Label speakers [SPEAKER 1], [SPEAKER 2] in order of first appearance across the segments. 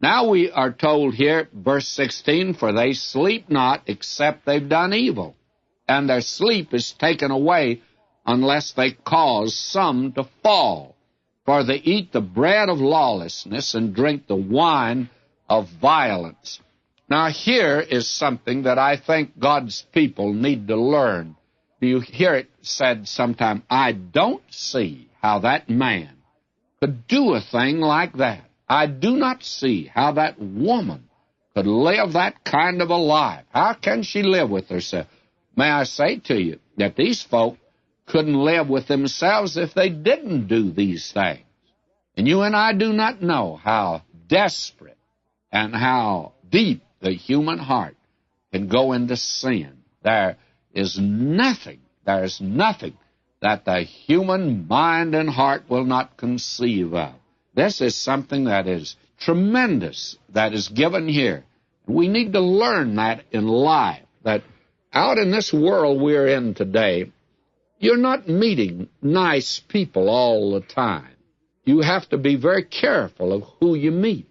[SPEAKER 1] Now we are told here, verse 16, for they sleep not except they've done evil, and their sleep is taken away unless they cause some to fall. For they eat the bread of lawlessness and drink the wine of violence. Now here is something that I think God's people need to learn. Do you hear it said sometime, I don't see how that man could do a thing like that. I do not see how that woman could live that kind of a life. How can she live with herself? May I say to you that these folk couldn't live with themselves if they didn't do these things. And you and I do not know how desperate and how deep the human heart can go into sin. There is nothing that the human mind and heart will not conceive of. This is something that is tremendous that is given here. We need to learn that in life, that out in this world we're in today, you're not meeting nice people all the time. You have to be very careful of who you meet.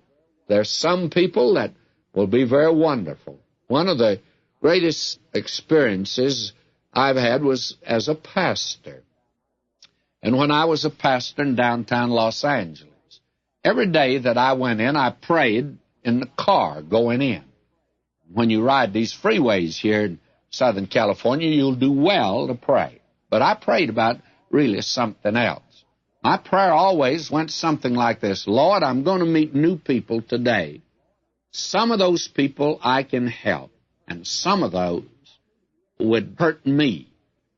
[SPEAKER 1] There's some people that will be very wonderful. One of the greatest experiences I've had was as a pastor. And when I was a pastor in downtown Los Angeles, every day that I went in, I prayed in the car going in. When you ride these freeways here in Southern California, you'll do well to pray. But I prayed about really something else. My prayer always went something like this. Lord, I'm going to meet new people today. Some of those people I can help, and some of those would hurt me.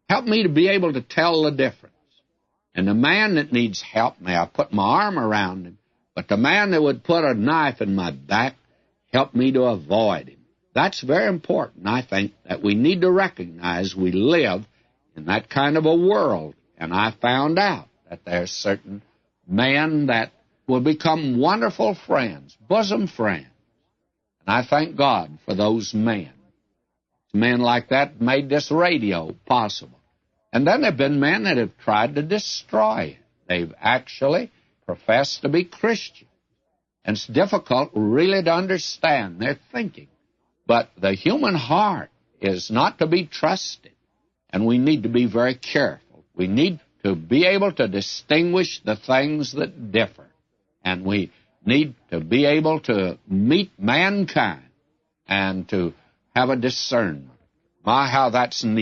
[SPEAKER 1] Help me to be able to tell the difference. And the man that needs help, may I put my arm around him, but the man that would put a knife in my back, help me to avoid him. That's very important, I think, that we need to recognize we live in that kind of a world. And I found out that there's certain men that will become wonderful friends, bosom friends. And I thank God for those men. Men like that made this radio possible. And then there have been men that have tried to destroy it. They've actually professed to be Christian. And it's difficult really to understand their thinking. But the human heart is not to be trusted. And we need to be very careful. We need to be able to distinguish the things that differ. And we need to be able to meet mankind and to have a discernment. My, how that's neat.